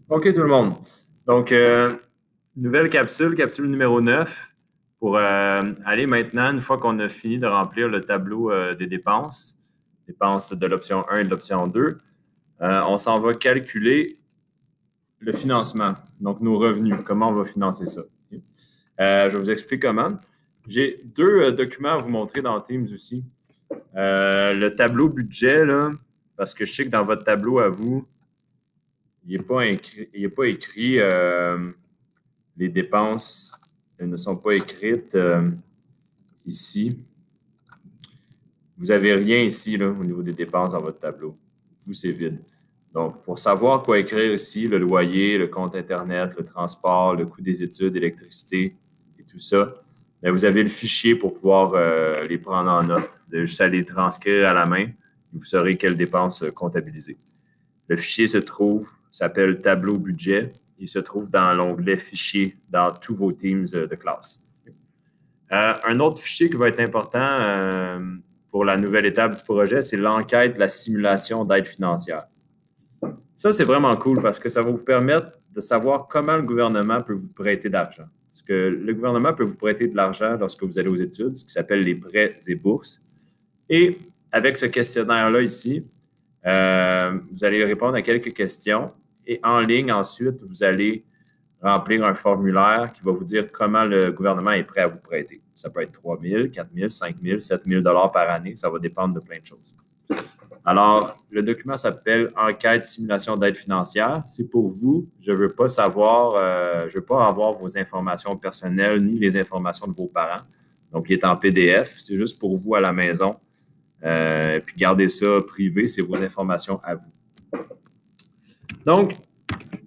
OK, tout le monde. Donc, nouvelle capsule, capsule numéro 9, pour aller maintenant, une fois qu'on a fini de remplir le tableau des dépenses de l'option 1 et de l'option 2, on s'en va calculer le financement, donc nos revenus, comment on va financer ça. Je vous explique comment. J'ai deux documents à vous montrer dans Teams aussi. Le tableau budget, là, parce que je sais que dans votre tableau à vous, il n'est pas écrit les dépenses ne sont pas écrites ici. Vous n'avez rien ici là, au niveau des dépenses dans votre tableau. Vous, c'est vide. Donc, pour savoir quoi écrire ici, le loyer, le compte Internet, le transport, le coût des études, l'électricité et tout ça, bien, vous avez le fichier pour pouvoir les prendre en note. Vous avez juste à les transcrire à la main et vous saurez quelles dépenses comptabiliser. Le fichier s'appelle tableau budget. Il se trouve dans l'onglet fichier dans tous vos Teams de classe. Un autre fichier qui va être important pour la nouvelle étape du projet, c'est l'enquête de la simulation d'aide financière. Ça, c'est vraiment cool parce que ça va vous permettre de savoir comment le gouvernement peut vous prêter d'argent. Parce que le gouvernement peut vous prêter de l'argent lorsque vous allez aux études, ce qui s'appelle les prêts et bourses. Et avec ce questionnaire-là ici, vous allez répondre à quelques questions et en ligne, ensuite, vous allez remplir un formulaire qui va vous dire comment le gouvernement est prêt à vous prêter. Ça peut être 3 000, 4 000, 5 000, 7 000 par année. Ça va dépendre de plein de choses. Alors, le document s'appelle Enquête simulation d'aide financière. C'est pour vous. Je ne veux pas savoir, je ne veux pas avoir vos informations personnelles ni les informations de vos parents. Donc, il est en PDF. C'est juste pour vous à la maison. Puis, gardez ça privé. C'est vos informations à vous. Donc,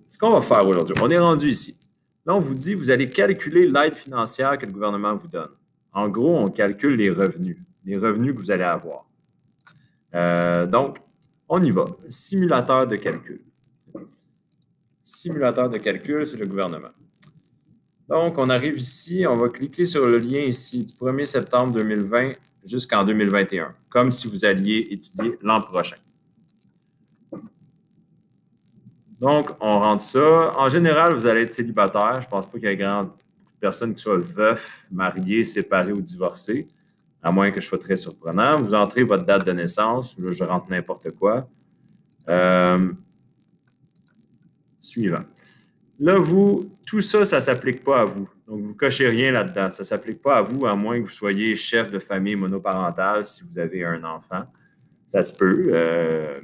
ce qu'on va faire aujourd'hui, on est rendu ici. Là, on vous dit, vous allez calculer l'aide financière que le gouvernement vous donne. En gros, on calcule les revenus que vous allez avoir. Donc, on y va. Simulateur de calcul. Simulateur de calcul, c'est le gouvernement. Donc, on arrive ici, on va cliquer sur le lien ici du 1er septembre 2020 jusqu'en 2021, comme si vous alliez étudier l'an prochain. Donc, on rentre ça. En général, vous allez être célibataire. Je ne pense pas qu'il y ait grande personne qui soit veuf, marié, séparé ou divorcé, à moins que je sois très surprenant. Vous entrez votre date de naissance. Là, je rentre n'importe quoi. Suivant. Là, tout ça, ça ne s'applique pas à vous. Donc, vous ne cochez rien là-dedans. Ça ne s'applique pas à vous, à moins que vous soyez chef de famille monoparentale si vous avez un enfant. Ça se peut,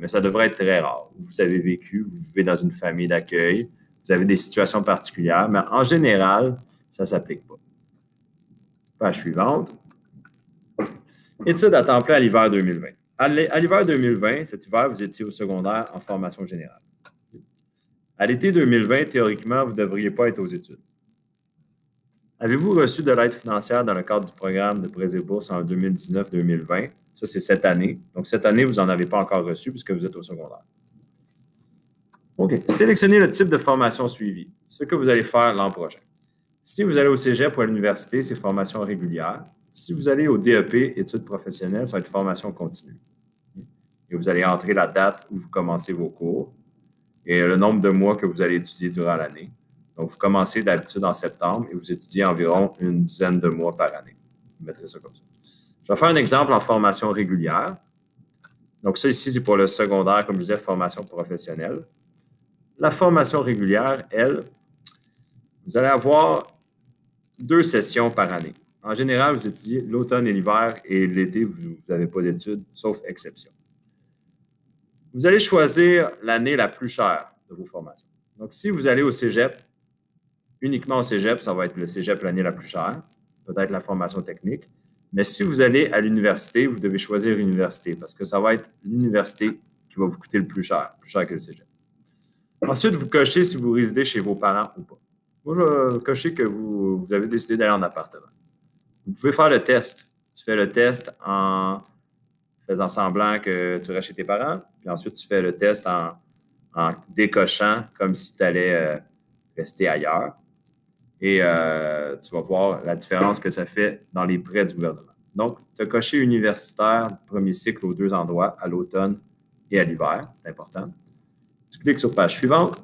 mais ça devrait être très rare. Vous avez vécu, vous vivez dans une famille d'accueil, vous avez des situations particulières, mais en général, ça ne s'applique pas. Page suivante. Études à temps plein à l'hiver 2020. À l'hiver 2020, cet hiver, vous étiez au secondaire en formation générale. À l'été 2020, théoriquement, vous ne devriez pas être aux études. Avez-vous reçu de l'aide financière dans le cadre du programme de prêts et bourses en 2019-2020? Ça, c'est cette année. Donc, cette année, vous n'en avez pas encore reçu puisque vous êtes au secondaire. OK. Sélectionnez le type de formation suivie, ce que vous allez faire l'an prochain. Si vous allez au cégep ou à l'université, c'est formation régulière. Si vous allez au DEP, études professionnelles, ça va être formation continue. Et vous allez entrer la date où vous commencez vos cours et le nombre de mois que vous allez étudier durant l'année. Donc, vous commencez d'habitude en septembre et vous étudiez environ une dizaine de mois par année. Vous mettrez ça comme ça. Je vais faire un exemple en formation régulière. Donc, ça ici, c'est pour le secondaire, comme je disais, formation professionnelle. La formation régulière, elle, vous allez avoir 2 sessions par année. En général, vous étudiez l'automne et l'hiver et l'été, vous n'avez pas d'études, sauf exception. Vous allez choisir l'année la plus chère de vos formations. Donc, si vous allez au cégep, uniquement au cégep, ça va être le cégep l'année la plus chère, peut-être la formation technique. Mais si vous allez à l'université, vous devez choisir l'université parce que ça va être l'université qui va vous coûter le plus cher que le cégep. Ensuite, vous cochez si vous résidez chez vos parents ou pas. Moi, je vais cocher que vous avez décidé d'aller en appartement. Vous pouvez faire le test. Tu fais le test en faisant semblant que tu restes chez tes parents, puis ensuite, tu fais le test en décochant comme si tu allais rester ailleurs. Et tu vas voir la différence que ça fait dans les prêts du gouvernement. Donc, tu as coché universitaire, premier cycle aux 2 endroits, à l'automne et à l'hiver. C'est important. Tu cliques sur page suivante.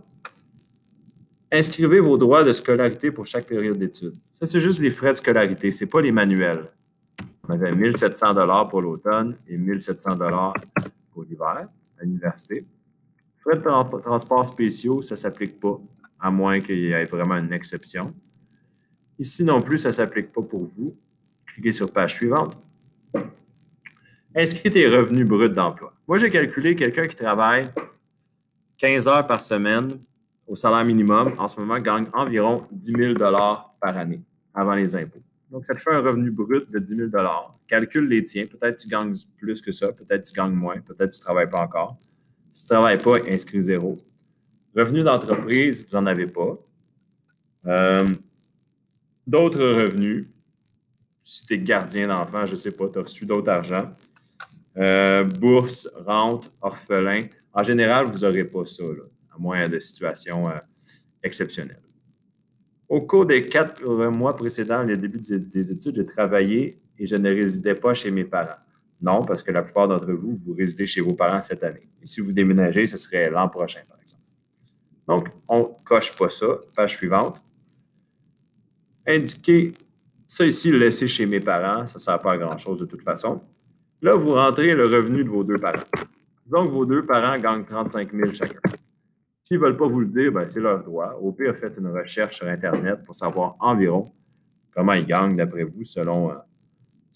Inscrivez vos droits de scolarité pour chaque période d'études. Ça, c'est juste les frais de scolarité, ce n'est pas les manuels. On avait 1 700 $ pour l'automne et 1 700 $ pour l'hiver à l'université. Frais de transport spéciaux, ça ne s'applique pas, à moins qu'il y ait vraiment une exception. Ici non plus, ça ne s'applique pas pour vous. Cliquez sur page suivante. Inscris tes revenus bruts d'emploi. Moi, j'ai calculé quelqu'un qui travaille 15 heures par semaine au salaire minimum, en ce moment, gagne environ 10 000 $ par année avant les impôts. Donc, ça te fait un revenu brut de 10 000 $. Calcule les tiens. Peut-être que tu gagnes plus que ça, peut-être que tu gagnes moins, peut-être que tu ne travailles pas encore. Si tu ne travailles pas, inscris 0. Revenus d'entreprise, vous n'en avez pas. D'autres revenus, si tu es gardien d'enfant, je ne sais pas, tu as reçu d'autres argent. Bourse, rente, orphelin. En général, vous n'aurez pas ça, là, à moins de situations exceptionnelles. Au cours des 4 mois précédents, le début des études, j'ai travaillé et je ne résidais pas chez mes parents. Non, parce que la plupart d'entre vous, vous résidez chez vos parents cette année. Et si vous déménagez, ce serait l'an prochain, par exemple. Donc, on ne coche pas ça. Page suivante. Indiquez ça ici, laisser chez mes parents. Ça ne sert pas à grand-chose de toute façon. Là, vous rentrez le revenu de vos deux parents. Disons que vos deux parents gagnent 35 000 chacun. S'ils ne veulent pas vous le dire, ben, c'est leur droit. Au pire, faites une recherche sur Internet pour savoir environ comment ils gagnent, d'après vous, selon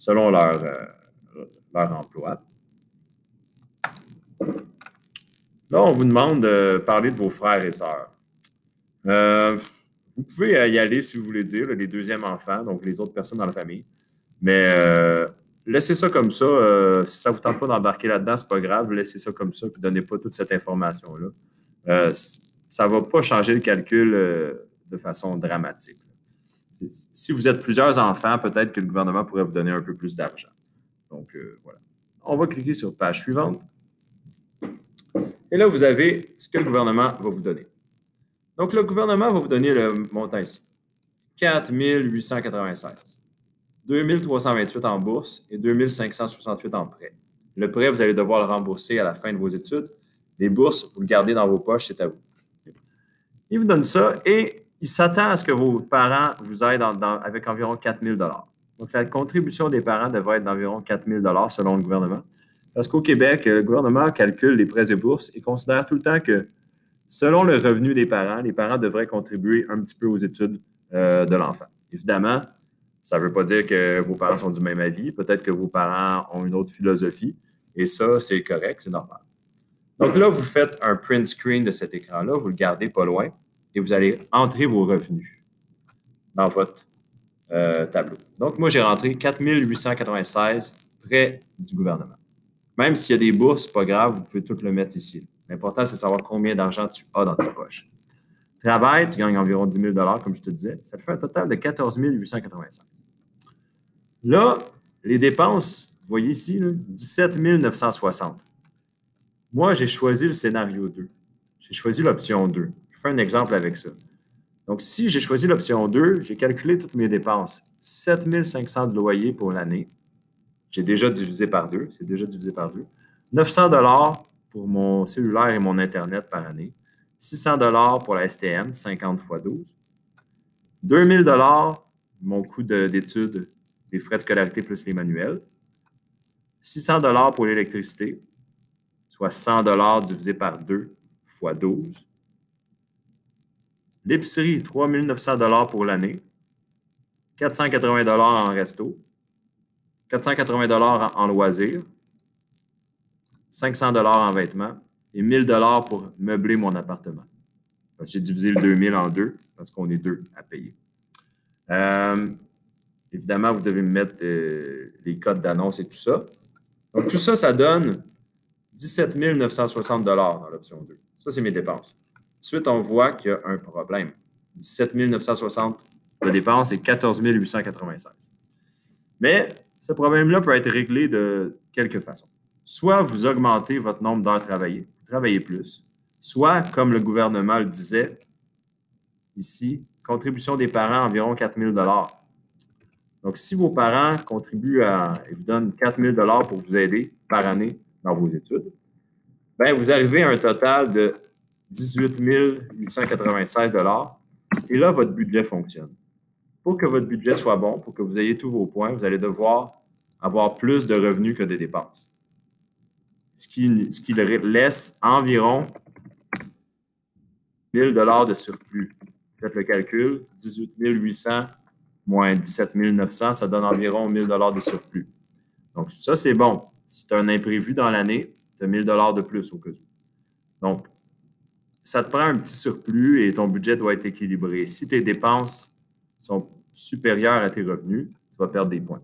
leur emploi. Là, on vous demande de parler de vos frères et sœurs. Vous pouvez y aller si vous voulez dire, les deuxièmes enfants, donc les autres personnes dans la famille. Mais laissez ça comme ça. Si ça ne vous tente pas d'embarquer là-dedans, ce n'est pas grave. Laissez ça comme ça et ne donnez pas toute cette information-là. Ça ne va pas changer le calcul de façon dramatique. Si vous êtes plusieurs enfants, peut-être que le gouvernement pourrait vous donner un peu plus d'argent. Donc, voilà. On va cliquer sur page suivante. Et là, vous avez ce que le gouvernement va vous donner. Donc, le gouvernement va vous donner le montant ici. 4 896. 2 328 en bourse et 2 568 en prêt. Le prêt, vous allez devoir le rembourser à la fin de vos études. Les bourses, vous le gardez dans vos poches, c'est à vous. Il vous donne ça et il s'attend à ce que vos parents vous aident avec environ 4 000 $. Donc, la contribution des parents devrait être d'environ 4 000 $ selon le gouvernement. Parce qu'au Québec, le gouvernement calcule les prêts et bourses et considère tout le temps que selon le revenu des parents, les parents devraient contribuer un petit peu aux études de l'enfant. Évidemment, ça ne veut pas dire que vos parents sont du même avis. Peut-être que vos parents ont une autre philosophie. Et ça, c'est correct, c'est normal. Donc là, vous faites un print screen de cet écran-là. Vous le gardez pas loin et vous allez entrer vos revenus dans votre tableau. Donc, moi, j'ai rentré 4 896 prêts du gouvernement. Même s'il y a des bourses, pas grave, vous pouvez tout le mettre ici. L'important, c'est de savoir combien d'argent tu as dans ta poche. Travail, tu gagnes environ 10 000 $, comme je te disais. Ça te fait un total de 14 896. Là, les dépenses, vous voyez ici, là, 17 960. Moi, j'ai choisi le scénario 2. J'ai choisi l'option 2. Je fais un exemple avec ça. Donc, si j'ai choisi l'option 2, j'ai calculé toutes mes dépenses. 7 500 de loyer pour l'année. J'ai déjà divisé par 2. C'est déjà divisé par 2. 900 $ pour mon cellulaire et mon Internet par année. 600 $ pour la STM, 50 x 12. 2 000 $, mon coût d'études, les frais de scolarité plus les manuels. 600 $ pour l'électricité, soit 100 $ divisé par 2 x 12. L'épicerie, 3 900 $ pour l'année. 480 $ en resto. 480 $ en loisirs. 500 $ en vêtements. Et 1 000 $ pour meubler mon appartement. J'ai divisé le 2 000 en deux parce qu'on est deux à payer. Évidemment, vous devez me mettre les codes d'annonce et tout ça. Donc, tout ça, ça donne 17 960 $ dans l'option 2. Ça, c'est mes dépenses. Ensuite, on voit qu'il y a un problème. 17 960 de dépenses et 14 896. Mais ce problème-là peut être réglé de quelques façons. Soit vous augmentez votre nombre d'heures travaillées, vous travaillez plus. Soit, comme le gouvernement le disait, ici, contribution des parents environ 4 000 $. Donc, si vos parents contribuent et vous donnent 4 000 $ pour vous aider par année dans vos études, bien, vous arrivez à un total de 18 896 $. Et là, votre budget fonctionne. Pour que votre budget soit bon, pour que vous ayez tous vos points, vous allez devoir avoir plus de revenus que de dépenses. Ce qui laisse environ 1 000 de surplus. Faites le calcul, 18 800 moins 17 900, ça donne environ 1 000 de surplus. Donc, ça, c'est bon. Si tu as un imprévu dans l'année, tu as 1 000 de plus au cas où. Donc, ça te prend un petit surplus et ton budget doit être équilibré. Si tes dépenses sont supérieures à tes revenus, tu vas perdre des points.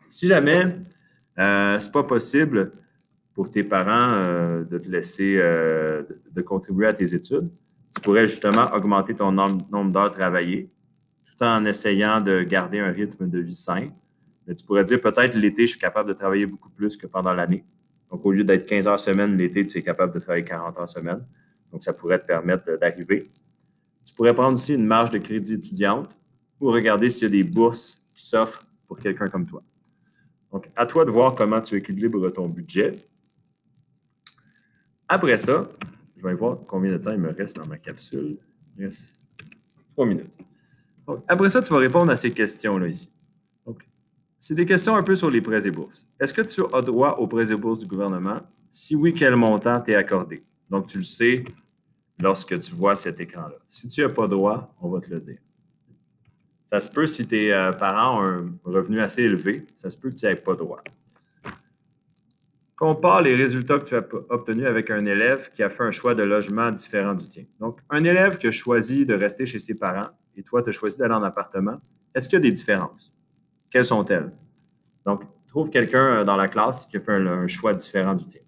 Si jamais ce n'est pas possible pour tes parents de te laisser de contribuer à tes études, tu pourrais justement augmenter ton nombre d'heures travaillées tout en essayant de garder un rythme de vie sain. Mais tu pourrais dire peut-être l'été, je suis capable de travailler beaucoup plus que pendant l'année. Donc, au lieu d'être 15 heures semaine, l'été, tu es capable de travailler 40 heures semaine. Donc, ça pourrait te permettre d'arriver. Tu pourrais prendre aussi une marge de crédit étudiante ou regarder s'il y a des bourses qui s'offrent pour quelqu'un comme toi. Donc, à toi de voir comment tu équilibres ton budget. Après ça, je vais voir combien de temps il me reste dans ma capsule. Il me reste 3 minutes. Donc, après ça, tu vas répondre à ces questions-là ici. Donc, c'est des questions un peu sur les prêts et bourses. Est-ce que tu as droit aux prêts et bourses du gouvernement? Si oui, quel montant t'est accordé? Donc, tu le sais lorsque tu vois cet écran-là. Si tu n'as pas droit, on va te le dire. Ça se peut, si tes parents ont un revenu assez élevé, ça se peut que tu n'aies pas droit. Compare les résultats que tu as obtenus avec un élève qui a fait un choix de logement différent du tien. Donc, un élève qui a choisi de rester chez ses parents et toi, tu as choisi d'aller en appartement, est-ce qu'il y a des différences? Quelles sont-elles? Donc, trouve quelqu'un dans la classe qui a fait un choix différent du tien.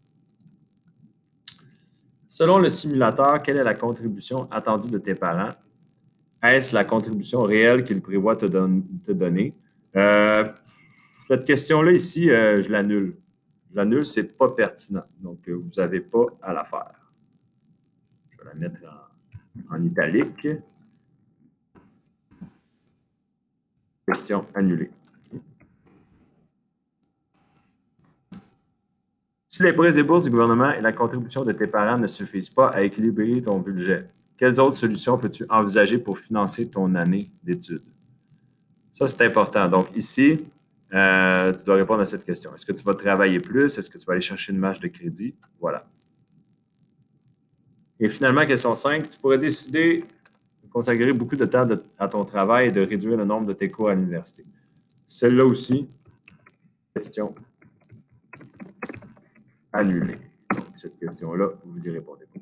Selon le simulateur, quelle est la contribution attendue de tes parents? Est-ce la contribution réelle qu'ils prévoient te donner? Cette question-là ici, je l'annule. Je l'annule, ce n'est pas pertinent. Donc, vous n'avez pas à la faire. Je vais la mettre en italique. Question annulée. Si les prêts et bourses du gouvernement et la contribution de tes parents ne suffisent pas à équilibrer ton budget, quelles autres solutions peux-tu envisager pour financer ton année d'études? Ça, c'est important. Donc, ici, tu dois répondre à cette question. Est-ce que tu vas travailler plus? Est-ce que tu vas aller chercher une marge de crédit? Voilà. Et finalement, question 5, tu pourrais décider de consacrer beaucoup de temps à ton travail et de réduire le nombre de tes cours à l'université. Celle-là aussi, question annulée. Donc, cette question-là, vous y répondez pas.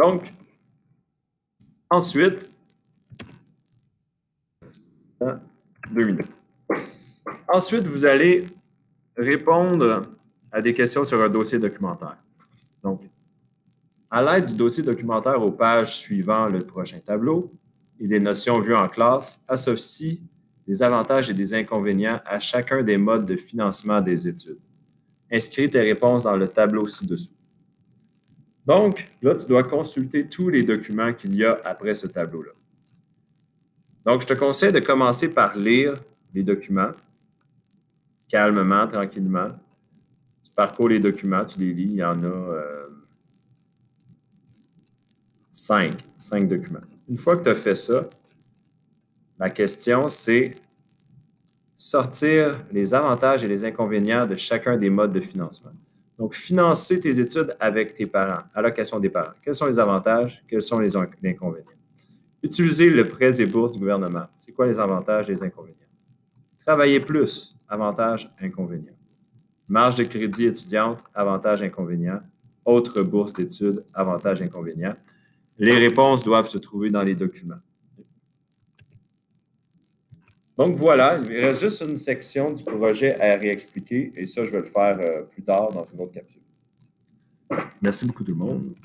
Donc, ensuite, 2 minutes. Ensuite, vous allez répondre à des questions sur un dossier documentaire. Donc, à l'aide du dossier documentaire aux pages suivant le prochain tableau et des notions vues en classe, associe des avantages et des inconvénients à chacun des modes de financement des études. Inscris tes réponses dans le tableau ci-dessous. Donc, là, tu dois consulter tous les documents qu'il y a après ce tableau-là. Donc, je te conseille de commencer par lire les documents, calmement, tranquillement. Tu parcours les documents, tu les lis, il y en a 5 documents. Une fois que tu as fait ça, la question, c'est sortir les avantages et les inconvénients de chacun des modes de financement. Donc, financer tes études avec tes parents, allocation des parents. Quels sont les avantages? Quels sont les inconvénients? Utiliser le prêt et bourse du gouvernement. C'est quoi les avantages et les inconvénients? Travailler plus, avantages, inconvénients. Marge de crédit étudiante, avantages, inconvénients. Autres bourses d'études, avantages, inconvénients. Les réponses doivent se trouver dans les documents. Donc voilà, il reste juste une section du projet à réexpliquer et ça, je vais le faire plus tard dans une autre capsule. Merci beaucoup tout le monde.